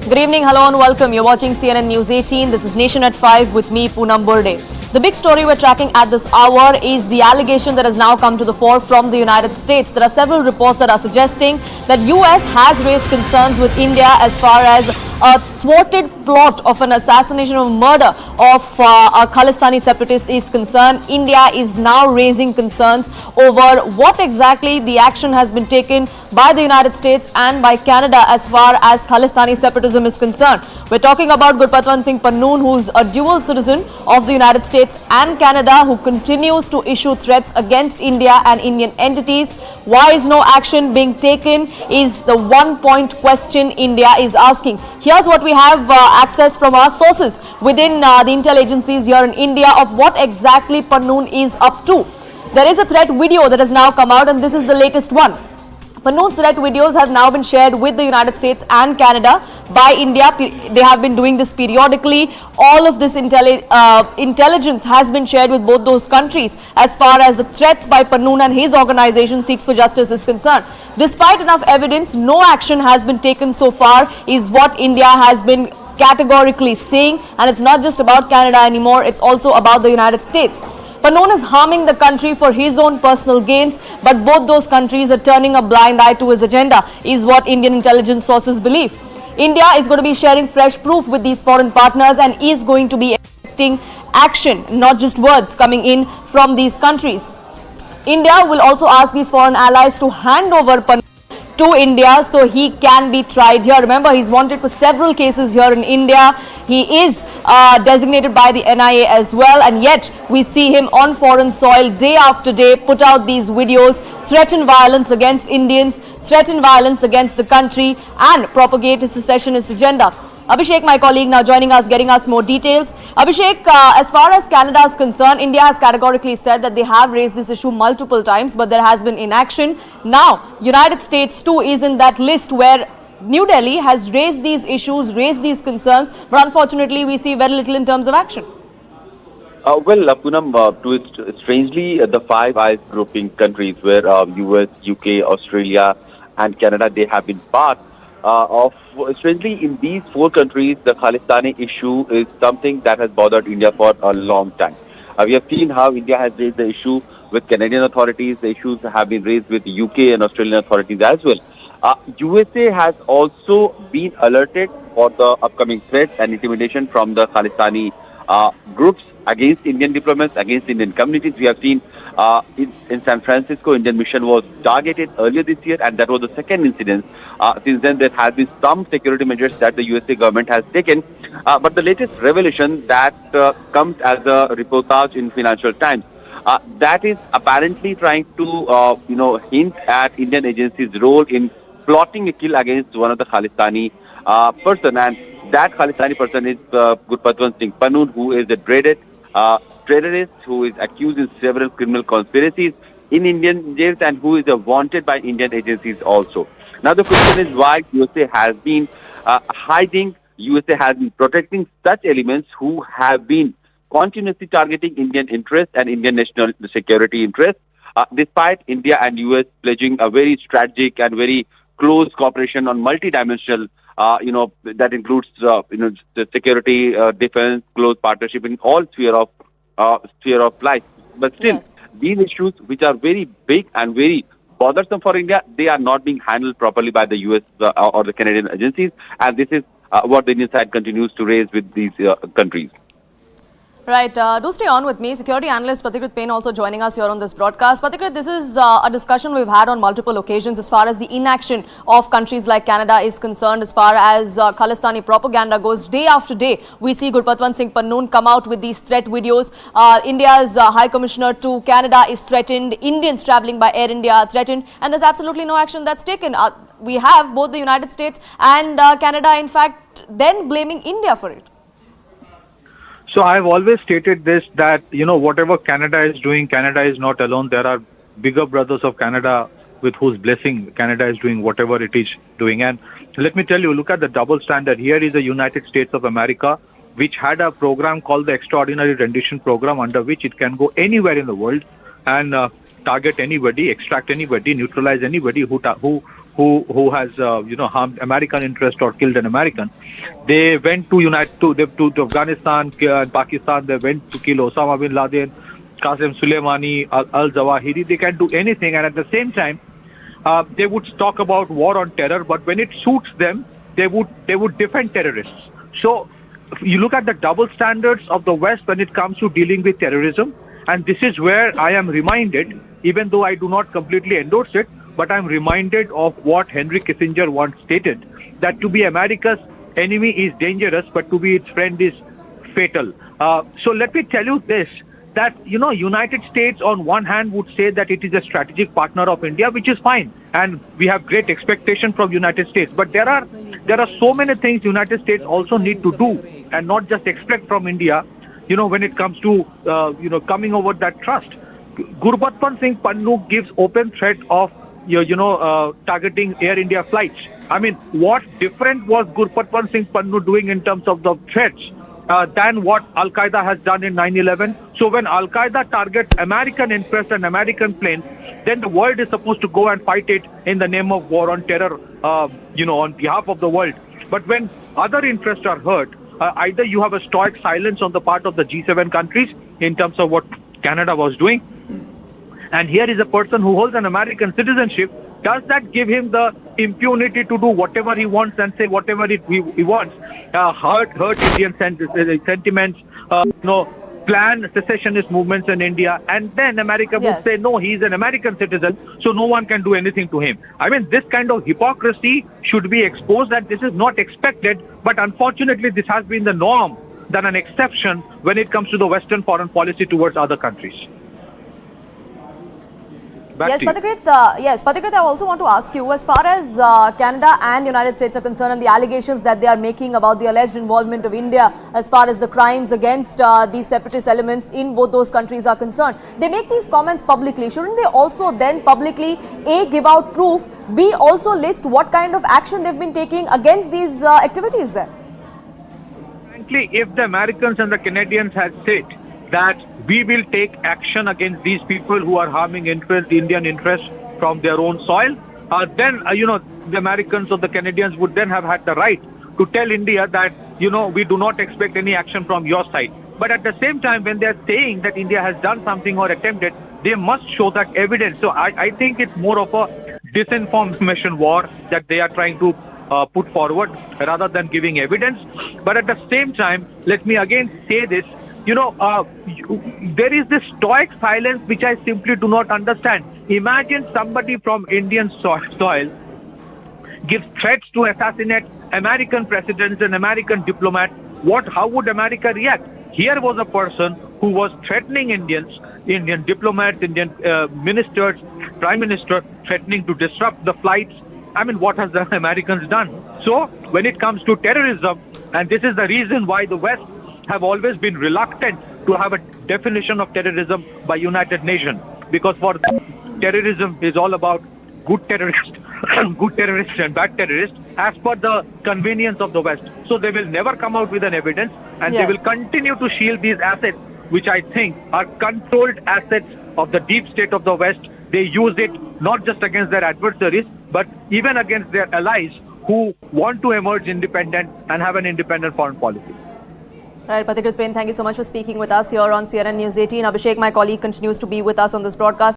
Good evening, hello and welcome. You're watching CNN News 18. This is Nation at 5 with me, Poonam Burde. The big story we're tracking at this hour is the allegation that has now come to the fore from the United States. There are several reports that are suggesting that US has raised concerns with India as far as a thwarted plot of an assassination or murder of a Khalistani separatist is concerned. India is now raising concerns over what exactly the action has been taken by the United States and by Canada as far as Khalistani separatism is concerned. We're talking about Gurpatwant Singh Pannun, who's a dual citizen of the United States and Canada, who continues to issue threats against India and Indian entities. Why is no action being taken is the one-point question India is asking. Here's what we have access from our sources within the intel agencies here in India of what exactly Pannun is up to. There is a threat video that has now come out, and this is the latest one. Pannun's threat videos have now been shared with the United States and Canada by India. They have been doing this periodically. All of this intelligence has been shared with both those countries as far as the threats by Pannun and his organization Seeks for Justice is concerned. Despite enough evidence, no action has been taken so far is what India has been categorically saying. And it's not just about Canada anymore, it's also about the United States. Pannun is harming the country for his own personal gains, but both those countries are turning a blind eye to his agenda, is what Indian intelligence sources believe. India is going to be sharing fresh proof with these foreign partners and is going to be expecting action, not just words coming in from these countries. India will also ask these foreign allies to hand over Pannun to India so he can be tried here. Remember, he's wanted for several cases here in India. He is designated by the NIA as well, and yet we see him on foreign soil day after day put out these videos, threaten violence against Indians, threaten violence against the country and propagate a secessionist agenda. Abhishek, my colleague, now joining us, getting us more details. Abhishek, as far as Canada is concerned, India has categorically said that they have raised this issue multiple times, but there has been inaction. Now, United States too is in that list where New Delhi has raised these issues, raised these concerns, but unfortunately we see very little in terms of action. Poonam, strangely, the Five Eyes grouping countries where US, UK, Australia and Canada, they have been part strangely, in these four countries, the Khalistani issue is something that has bothered India for a long time. We have seen how India has raised the issue with Canadian authorities. The issues have been raised with UK and Australian authorities as well. USA has also been alerted for the upcoming threats and intimidation from the Khalistani groups against Indian diplomats, against Indian communities. We have seen in San Francisco, Indian mission was targeted earlier this year, and that was the second incident. Since then, there has been some security measures that the USA government has taken. But the latest revelation that comes as a reportage in Financial Times, that is apparently trying to, hint at Indian agencies' role in plotting a kill against one of the Khalistani person. And that Khalistani person is Gurpatwant Singh Pannun, who is a dreaded terrorist who is accused in several criminal conspiracies in Indian jails and who is wanted by Indian agencies also. Now the question is why USA has been hiding, USA has been protecting such elements who have been continuously targeting Indian interests and Indian national security interests, despite India and US pledging a very strategic and very close cooperation on multidimensional, that includes, the security, defense, close partnership in all sphere of life. But still, yes, these issues, which are very big and very bothersome for India, they are not being handled properly by the US or the Canadian agencies. And this is what the Indian side continues to raise with these countries. Right. Do stay on with me. Security analyst Pathikrit Payne also joining us here on this broadcast. Pathikrit, this is a discussion we've had on multiple occasions as far as the inaction of countries like Canada is concerned. As far as Khalistani propaganda goes, day after day, we see Gurpatwant Singh Pannun come out with these threat videos. India's High Commissioner to Canada is threatened. Indians travelling by Air India are threatened. And there's absolutely no action that's taken. We have both the United States and Canada, in fact, then blaming India for it. So I've always stated this, that, whatever Canada is doing, Canada is not alone. There are bigger brothers of Canada with whose blessing Canada is doing whatever it is doing. And let me tell you, look at the double standard. Here is the United States of America, which had a program called the Extraordinary Rendition Program, under which it can go anywhere in the world and target anybody, extract anybody, neutralize anybody who who has harmed American interest or killed an American. They went to Afghanistan and Pakistan. They went to kill Osama bin Laden, Qasem Soleimani, al-Zawahiri. They can do anything, and at the same time, they would talk about war on terror. But when it suits them, they would defend terrorists. So you look at the double standards of the West when it comes to dealing with terrorism, and this is where I am reminded, even though I do not completely endorse it, but I'm reminded of what Henry Kissinger once stated, that to be America's enemy is dangerous, but to be its friend is fatal. So let me tell you this, that, United States on one hand would say that it is a strategic partner of India, which is fine. And we have great expectation from United States. But there are so many things United States also need to do and not just expect from India, when it comes to, coming over that trust. Gurpatwant Singh Pannun gives open threat of, targeting Air India flights. I mean, what different was Gurpatwant Singh Pannun doing in terms of the threats than what Al-Qaeda has done in 9/11? So when Al-Qaeda targets American interests and American planes, then the world is supposed to go and fight it in the name of war on terror, on behalf of the world. But when other interests are hurt, either you have a stoic silence on the part of the G7 countries in terms of what Canada was doing, and here is a person who holds an American citizenship. Does that give him the impunity to do whatever he wants and say whatever he wants? Hurt Indian sentiments, plan secessionist movements in India, and then America would say, no, he's an American citizen, so no one can do anything to him. I mean, this kind of hypocrisy should be exposed, and this is not expected, but unfortunately this has been the norm than an exception when it comes to the Western foreign policy towards other countries. Pathikrit, I also want to ask you, as far as Canada and United States are concerned and the allegations that they are making about the alleged involvement of India as far as the crimes against these separatist elements in both those countries are concerned, they make these comments publicly. Shouldn't they also then publicly, A, give out proof, B, also list what kind of action they've been taking against these activities there? Frankly, if the Americans and the Canadians had said that we will take action against these people who are harming Indian interests from their own soil, then, the Americans or the Canadians would then have had the right to tell India that, we do not expect any action from your side. But at the same time, when they're saying that India has done something or attempted, they must show that evidence. So I think it's more of a disinformation war that they are trying to put forward rather than giving evidence. But at the same time, let me again say this, there is this stoic silence which I simply do not understand. Imagine somebody from Indian soil gives threats to assassinate American presidents and American diplomats. How would America react? Here was a person who was threatening Indian diplomats, Indian ministers, prime minister, threatening to disrupt the flights. I mean, what has the Americans done? So when it comes to terrorism, and this is the reason why the West have always been reluctant to have a definition of terrorism by United Nations, because for them, terrorism is all about good terrorists and bad terrorists as per the convenience of the West. So they will never come out with an evidence, and they will continue to shield these assets, which I think are controlled assets of the deep state of the West. They use it not just against their adversaries, but even against their allies who want to emerge independent and have an independent foreign policy. Right, Pathikrit, thank you so much for speaking with us here on CNN News 18. Abhishek, my colleague, continues to be with us on this broadcast.